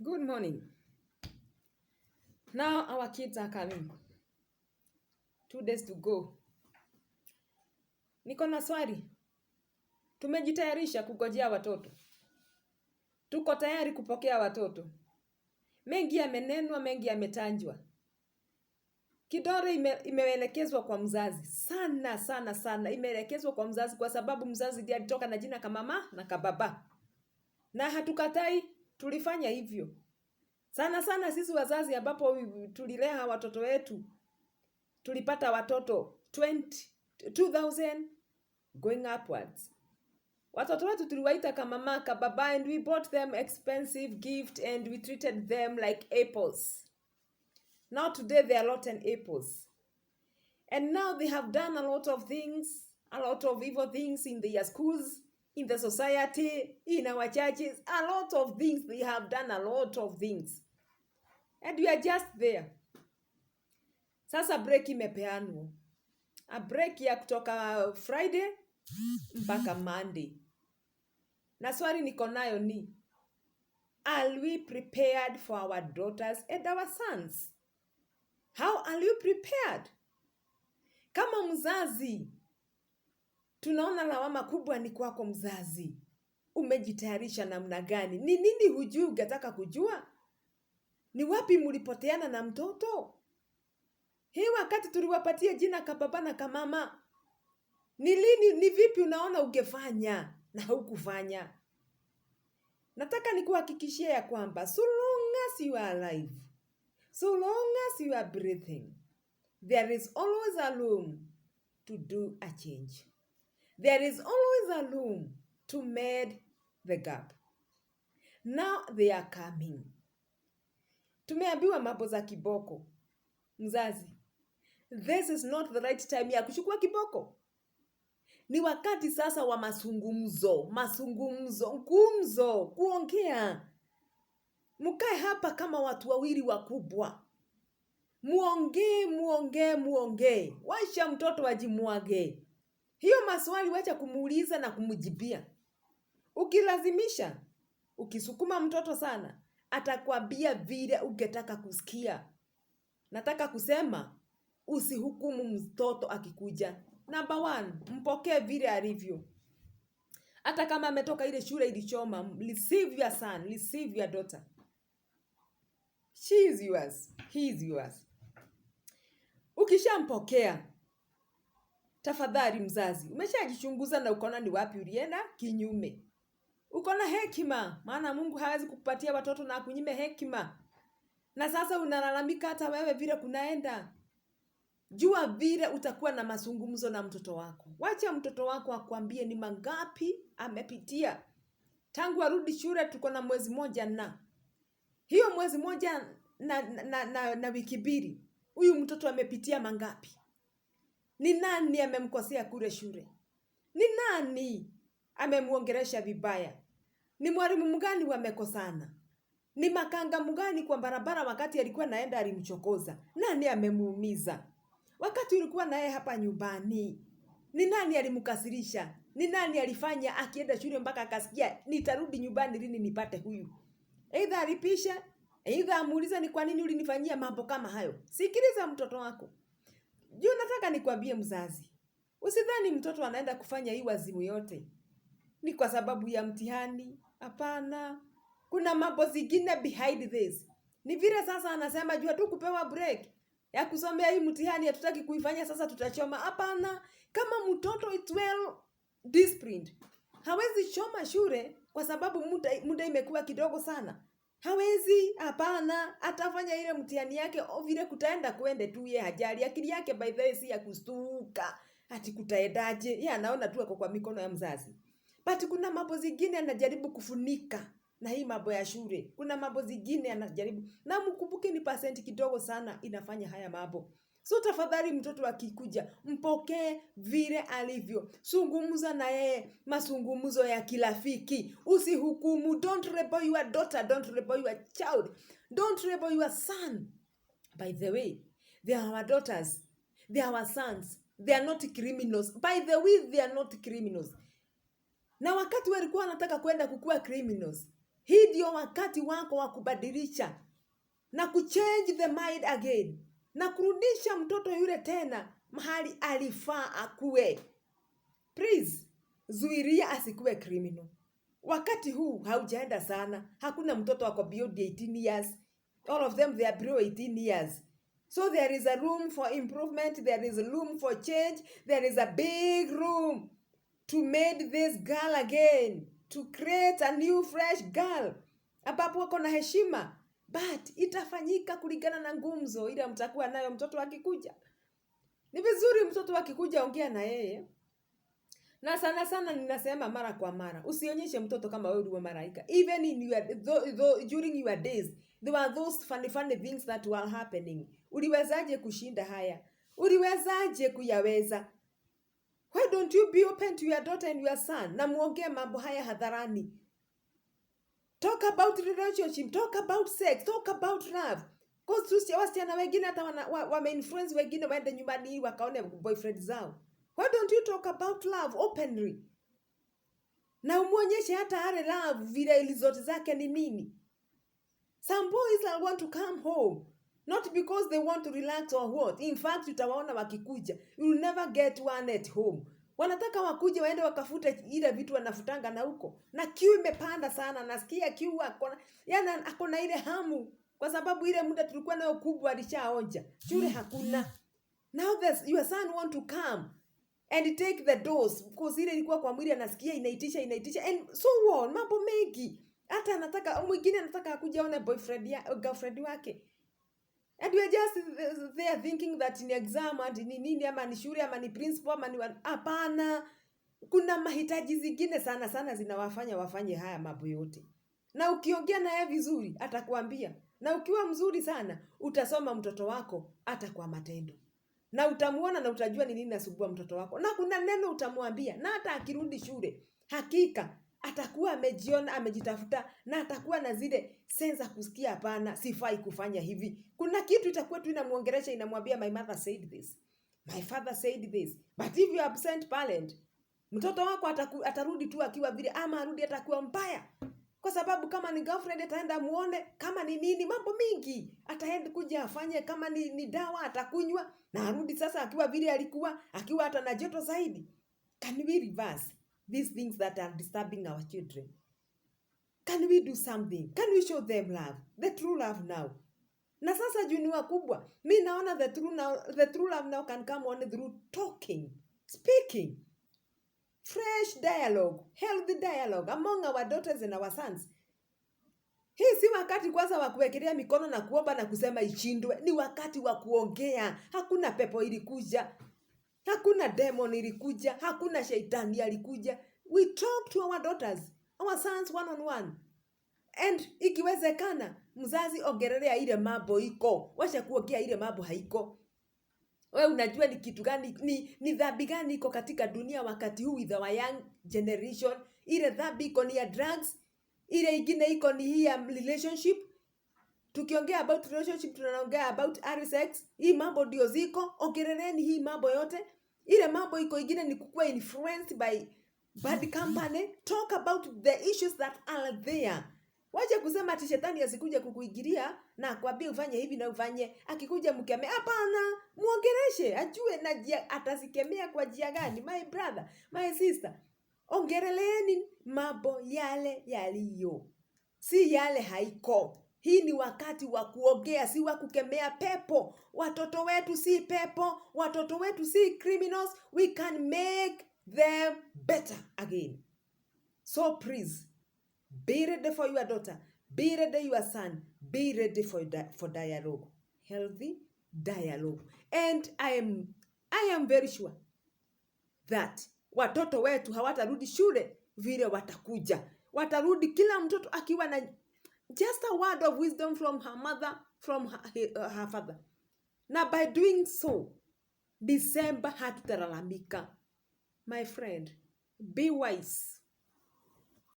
Good morning. Now our kids are coming. 2 days to go. Niko na swali. Tumejitayarisha kugojea watoto. Tuko tayari kupokea watoto. Mengi yamenenwa, mengi yametanjwa. Kidore imeelekezwa kwa mzazi. Sana. Imeelekezwa kwa mzazi kwa sababu mzazi ndiye alitoka na jina kama mama na kababa. Na hatukatai, tulifanya hivyo. Sana sisi wazazi ambapo tulilea watoto wetu. Tulipata watoto 2000 going upwards. Watoto wetu tuliwaita kama mama kababa, and we bought them expensive gift and we treated them like apples. Now today they are rotten apples. And now they have done a lot of things, a lot of evil things in their schools, in the society, in our churches, a lot of things. They have done a lot of things. And we are just there. Sasa break imepeanwa. A break ya kutoka Friday mpaka Monday. Na swali niko nayo ni, are we prepared for our daughters and our sons? How are you prepared? Kama mzazi, tunaona lawama kubwa ni kwako mzazi. Umejitayarisha namna gani? Ni nini hujui ungetaka kujua? Ni wapi mlipoteana na mtoto? Hii wakati tuliwapatia jina kababa na kamama. Ni vipi unaona ungefanya na hukufanya? Nataka nikuhakikishie ya kwamba so long as you are alive, so long as you are breathing, there is always a room to do a change. There is always a room to mend the gap. Now they are coming. Tumeambiwa mambo za kiboko. Mzazi, this is not the right time ya kuchukua kiboko. Ni wakati sasa wa masungumzo, gumzo, kuongea. Mkae hapa kama watu wawili wakubwa. Muongee. Wacha mtoto ajimwage. Hiyo maswali wacha kumuuliza na kumjibia. Ukilazimisha, ukisukuma mtoto sana, atakwambia vile ungetaka kusikia. Nataka kusema, usihukumu mtoto akikuja. Number 1, mpokee vile alivyo. Hata kama ametoka ile shule ilichoma, receive your son, receive your daughter. She is yours, he is yours. Ukishampokea, tafadhali mzazi, umeshajichunguza na ukaona ni wapi ulienda kinyume. Uko na hekima, maana Mungu hawezi kukupatia watoto na akunyime hekima. Na sasa unalalamika hata wewe vile kunaenda. Jua vile utakuwa na mazungumzo na mtoto wako. Wacha mtoto wako akwambie ni mangapi amepitia. Tangu arudi shule tuko na mwezi moja na. Hiyo mwezi moja na wiki mbili. Huyu mtoto amepitia mangapi? Ni nani amemkosea kule shule? Ni nani amemuongelesha vibaya? Ni mwalimu mgani wamekosana? Ni makanga mgani kwa barabara wakati alikuwa naenda alimchokoza? Nani amemuumiza? Wakati ulikuwa naye hapa nyumbani, ni nani alimkasirisha? Ni nani alifanya akienda shule mpaka akasikia nitarudi nyumbani lini nipate huyu? Aidha alipisha, aidha amuuliza ni kwa nini ulinifanyia mambo kama hayo. Sikiliza mtoto wako. Nataka nikwambie mzazi, usidhani mtoto anaenda kufanya hii wazimu yote ni kwa sababu ya mtihani. Hapana. Kuna mambo zingine behind this. Ni vile sasa anasema jua tu kupewa break ya kusomea hii mtihani, hatutaki kuifanya, sasa tutachoma. Hapana. Kama mtoto is well disciplined, hawezi choma shule kwa sababu muda imekuwa kidogo sana. Hawezi. Hapana. Atafanya ile mtihani yake vile kutaenda kuende tu, yeye hajali. Akili yake by the way si ya kustuka ati kutaendaje. Yeye anaona tu ako kwa mikono ya mzazi. But kuna mambo zingine anajaribu kufunika na hii mambo ya shule. Kuna mambo zingine anajaribu. Na mkumbuke ni percent kidogo sana inafanya haya mambo. So tafadhali mtoto akikuja, mpokee vile alivyo. Zungumza na yeye mazungumzo ya kirafiki. Usihukumu. Don't label your daughter, don't label your child, don't label your son. By the way, they are our daughters, they are our sons. They are not criminals. By the way, they are not criminals. Na wakati walikuwa wanataka kwenda kukua criminals, Hii ndio wakati wako wa kubadilisha na kuchange the mind again, na kurudisha mtoto yule tena mahali alifaa akue. Please, zuiria asikuwe criminal. Wakati huu haujaenda sana. Hakuna mtoto wako beyond 18 years. All of them, they are below 18 years. So there is a room for improvement. There is a room for change. There is a big room to make this girl again, to create a new fresh girl ambapo wako na heshima. But itafanyika kulingana na ngumzo ile mtakuwa nayo mtoto akikuja. Ni vizuri mtoto akikuja ongea na yeye. Na sana sana ninasema mara kwa mara, usionyeshe mtoto kama wewe ni malaika. Even in your during your days, there were those funny things that were happening. Uliwezaje kushinda haya? Uliwezaje kuyaweza? Why don't you be open to your daughter and your son? Na muongee mambo haya hadharani. Talk about relationship, talk about sex, talk about love. Because wasichana wengine hata wame-influence wengine waende nyumbani wakaone boyfriend zao. Why don't you talk about love openly? Na umuonyeshe hata hale love vile ilizote zake ni nini. Some boys that want to come home, not because they want to relax or what. In fact, utawaona wakikuja. You will never get one at home. Wanataka wakuje waende wakafute ile vitu wanafutanga na huko. Na kiu imepanda sana. Nasikia kiu akona ile hamu. Kwa sababu ile muda tulikuwa nayo kubwa alishaonja. Shule hakuna. Now your son want to come and take the dose. Because ile ilikuwa kwa mwili anasikia inaitisha. And so on. Mambo mengi. Hata anataka, mwingine anataka akuja aone girlfriend wake. And we are just there thinking that ni exam and ni nini ama ni shule ama ni principal ama ni hapana. Kuna mahitaji zingine sana zinawafanya wafanye haya mambo yote. Na ukiongea naye vizuri atakwambia. Na ukiwa mzuri sana utasoma mtoto wako hata kwa matendo. Na utamuona na utajua ni nini nasubua mtoto wako. Na kuna neno utamwambia na hata akirudi shule hakika atakuwa amejiona, amejitafuta na atakuwa na zile sensa kusikia hapana, sifai kufanya hivi. Kuna kitu itakuwa tu inamuongelesha inamwambia my mother said this. My father said this. But if you are absent parent, mtoto wako atarudi tu akiwa vile ama arudi atakuwa mbaya. Kwa sababu kama ni girlfriend ataenda muone, kama ni nini mambo mingi. Ataenda kuja afanye, kama ni dawa atakunywa na arudi sasa akiwa vile alikuwa, akiwa hata na joto zaidi. Can we reverse these things that are disturbing our children? Can we do something? Can we show them love? The true love now. Na sasa juu ni wakubwa. Mi naona the true love now can come only through talking, speaking, fresh dialogue, healthy dialogue among our daughters and our sons. Hii si wakati kwanza wa kuwekelea mikono na kuomba na kusema ishindwe. Ni wakati wa kuongea. Hakuna pepo ilikuja. Hakuna demon ilikuja. Hakuna shaitani alikuja. We talk to our daughters, our sons one on one. And ikiwezekana, mzazi ongelelea ile mambo iko. Wacha kuongea ile mambo haiko. Wewe unajua ni kitu gani, ni dhambi gani iko katika dunia wakati huu with our young generation? Ile dhambi iko ni ya drugs. Ile ingine iko ni hii ya relationship. Tukiongea about relationship tunaongea about sex. Hii mambo ndio ziko. Ongeleleni hii mambo yote. Ile mambo iko ingine ni kukuwa influenced by bad company. Talk about the issues that are there. Waje kusema ati shetani asikuja kukuingilia na akwambie ufanye hivi na ufanye. Akikuja mkemea, hapana, muongeleshe, ajue na atasikemea kwa njia gani. My brother, my sister, ongeleleeni mambo yale yaliyo, si yale haiko. Hii ni wakati wa kuongea, si wa kukemea pepo. Watoto wetu si pepo, watoto wetu si criminals. We can make them better again. So please, be ready for your daughter. Be ready your son. Be ready for dialogue. Healthy dialogue. And I am very sure that watoto wetu hawatarudi shule vile watakuja. Watarudi kila mtoto akiwa na just a word of wisdom from her mother, from her father. Na by doing so, December hatutalalamika. My friend, be wise.